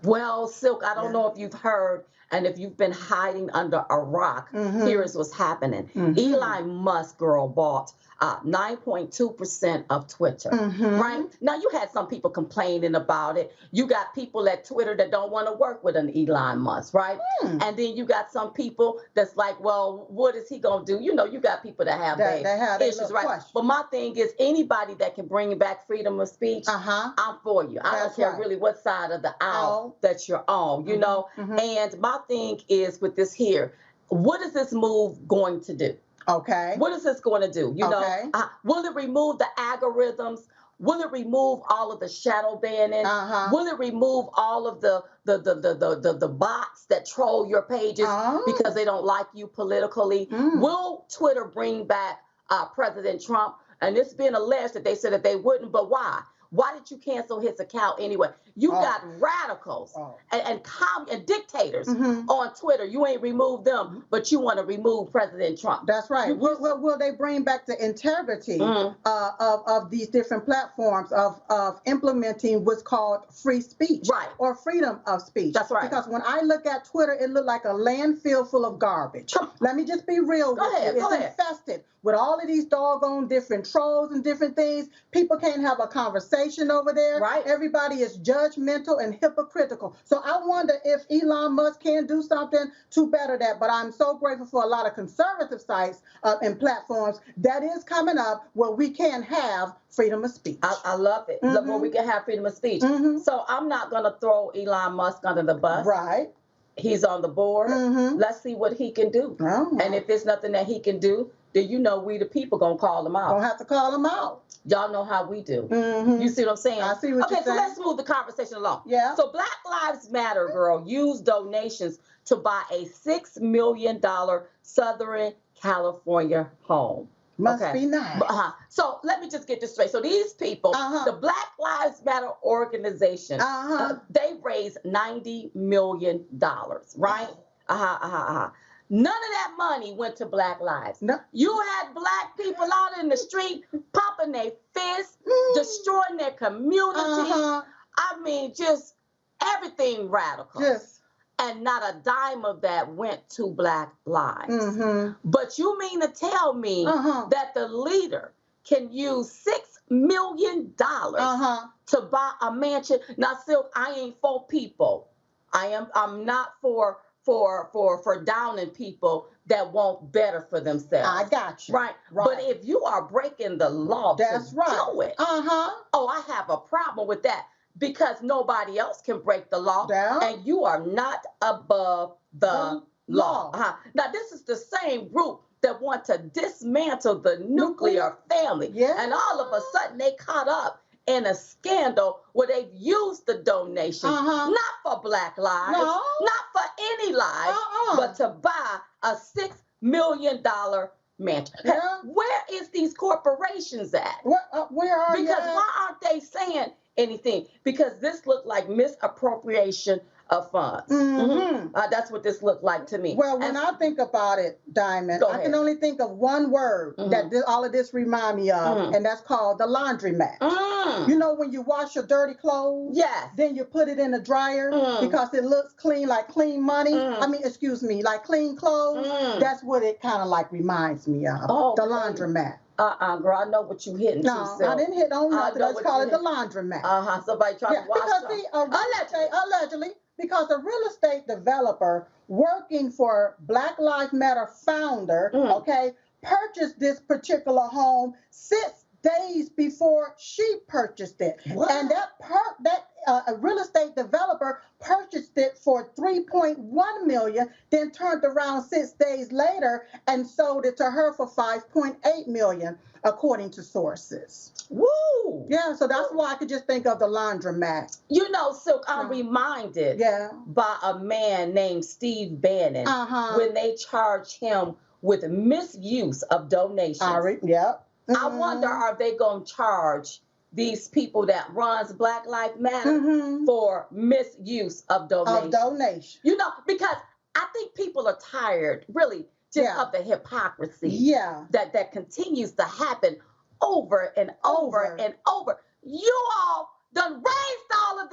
Well, Silk, I don't know if you've heard and if you've been hiding under a rock, here is what's happening. Elon Musk, girl, bought 9.2% of Twitter, right? Now, you had some people complaining about it. You got people at Twitter that don't want to work with an Elon Musk, right? And then you got some people that's like, well, what is he going to do? You know, you got people that have their issues, right? Question. But my thing is, anybody that can bring back freedom of speech, I'm for you. I don't care really what side of the aisle that you're on, you know? And my thing is with this here, what is this move going to do? Okay. What is this going to do? You know, will it remove the algorithms? Will it remove all of the shadow banning? Will it remove all of the bots that troll your pages because they don't like you politically? Will Twitter bring back President Trump? And it's been alleged that they said that they wouldn't, but why? Why did you cancel his account anyway? You got radicals and dictators on Twitter. You ain't removed them, but you want to remove President Trump. That's right. Will they bring back the integrity of these different platforms of implementing what's called free speech or freedom of speech? That's right. Because when I look at Twitter, it looked like a landfill full of garbage. Let me just be real with you. It's infested with all of these doggone different trolls and different things. People can't have a conversation over there. Right. Everybody is judgmental and hypocritical. So I wonder if Elon Musk can do something to better that. But I'm so grateful for a lot of conservative sites and platforms that is coming up where we can have freedom of speech. I love it. Look, where we can have freedom of speech. So I'm not going to throw Elon Musk under the bus. Right. He's on the board. Let's see what he can do. And if there's nothing that he can do, then you know we the people gonna call him out. Gonna have to call him out. Y'all know how we do. You see what I'm saying? I see what you're saying. Okay, so let's move the conversation along. Yeah. So Black Lives Matter, girl, used donations to buy a $6 million Southern California home. Must be nice. So let me just get this straight. So these people, the Black Lives Matter organization, they raised $90 million, right? None of that money went to Black Lives. No. You had Black people out in the street popping their fists, destroying their community. I mean, just everything radical. And not a dime of that went to Black Lives. But you mean to tell me that the leader can use $6 million to buy a mansion? Now, Silk, I ain't for people. I'm not for downing people that want better for themselves. I got you. Right. But if you are breaking the law to do it, oh, I have a problem with that because nobody else can break the law and you are not above the law. Now, this is the same group that want to dismantle the nuclear family. And all of a sudden they caught up in a scandal where they've used the donations, not for Black lives, not for any lives, but to buy a $6 million mansion. Where is these corporations at? Where are you? Because why aren't they saying anything? Because this looked like misappropriation of funds. That's what this looked like to me. Well, when I think about it, Diamond, I can only think of one word that all of this remind me of, and that's called the laundromat. You know when you wash your dirty clothes? Then you put it in the dryer because it looks clean, like clean money. I mean, excuse me, like clean clothes. That's what it kind of like reminds me of, the laundromat. Girl, I know what you hitting. No, I didn't hit on nothing. Let's call it the laundromat. Somebody tried to wash allegedly. Because a real estate developer working for Black Lives Matter founder, purchased this particular home 6 days before she purchased it. And that real estate developer purchased it for $3.1 million, then turned around 6 days later and sold it to her for $5.8 million, according to sources. Woo! Yeah, so that's why I could just think of the laundromat. You know, Silk, I'm reminded by a man named Steve Bannon when they charged him with misuse of donations. I wonder, are they going to charge these people that runs Black Lives Matter for misuse of donations? You know, because I think people are tired, really, just of the hypocrisy that continues to happen over and over and over. You all done raised all of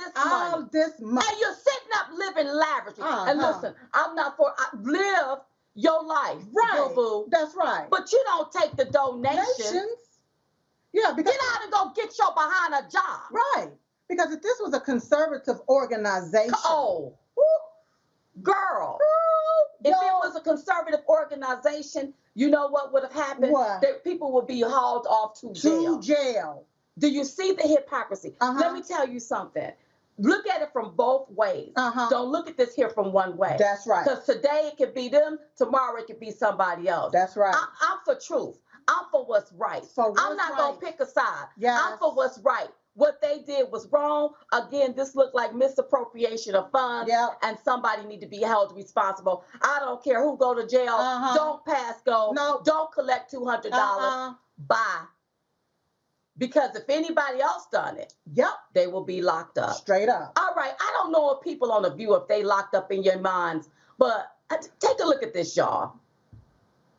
this money. And you're sitting living lavishly. And listen, I'm not for live your life, right? boo. That's right. But you don't take the donations. Yeah, because get out and go get your behind a job. Right. Because if this was a conservative organization, girl, if it was a conservative organization, you know what would have happened? What? That people would be hauled off to jail. Do you see the hypocrisy? Let me tell you something. Look at it from both ways. Don't look at this here from one way. That's right. Because today it could be them, tomorrow it could be somebody else. That's right. I'm for truth. I'm for what's right. I'm not going to pick a side. Yes. I'm for what's right. What they did was wrong. Again, this looked like misappropriation of funds, and somebody need to be held responsible. I don't care who go to jail. Don't pass go. No. Don't collect $200. Bye. Because if anybody else done it, they will be locked up. Straight up. All right. I don't know if people on The View, if they locked up in your minds, but take a look at this, y'all.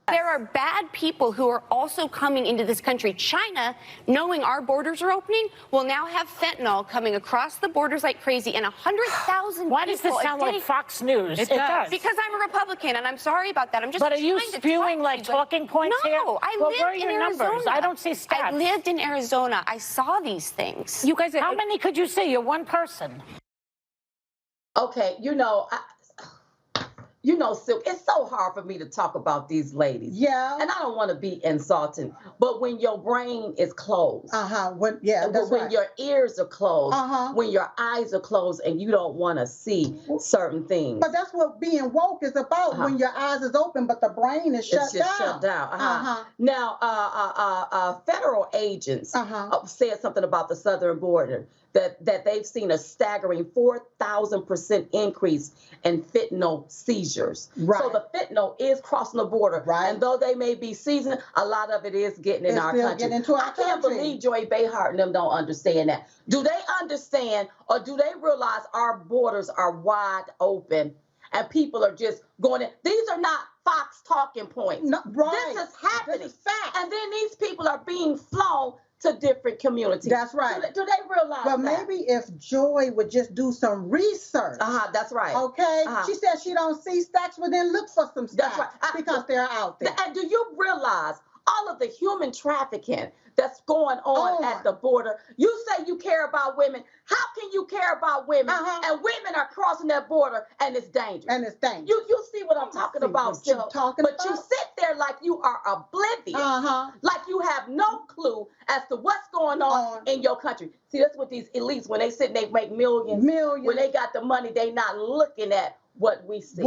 There are bad people who are also coming into this country. China, knowing our borders are opening, will now have fentanyl coming across the borders like crazy, and 100,000 people. Why does this sound like Fox News? It does. Because I'm a Republican, and I'm sorry about that. I'm just. But are you spewing like talking points here? No, I lived in Arizona. I don't see stats. I lived in Arizona. I saw these things. You guys. How many could you see? You're one person. Okay, Silk, it's so hard for me to talk about these ladies. Yeah. And I don't want to be insulting, but when your brain is closed. When your ears are closed, when your eyes are closed and you don't want to see certain things. But that's what being woke is about, when your eyes is open, but the brain is shut down. It's just shut down. Now, federal agents said something about the southern border, that they've seen a staggering 4,000% increase in fentanyl seizures. Right. So the fentanyl is crossing the border. Right. And though they may be seasoned, a lot of it is getting in our country. I can't believe Joy Behar and them don't understand that. Do they understand, or do they realize our borders are wide open and people are just going in? These are not Fox talking points. No, right. This is happening. This is fact. And then these people are being flown to different communities. That's right. Do they realize that? But maybe if Joy would just do some research. That's right. Okay. She said she don't see stacks, but then look for some stacks. That's right. Because they're out there. And do you realize all of the human trafficking that's going on at the border? You say you care about women. How can you care about women and women are crossing that border and it's dangerous? You see what I'm talking about, Phil. But you sit there like you are oblivious, like you have no clue as to what's going on in your country. See, that's what these elites, when they sit and they make millions. When they got the money, they not looking at what we see.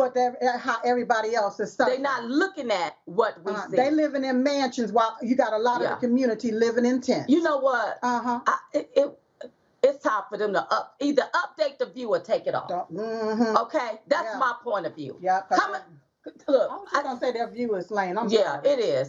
How everybody else is suffering. They're not looking at what we see. They living in mansions while you got a lot of the community living in tents. You know what? It's time for them to either update The View or take it off. Okay? That's my point of view. Yeah. Look, I was just going to say their view is lame. it is.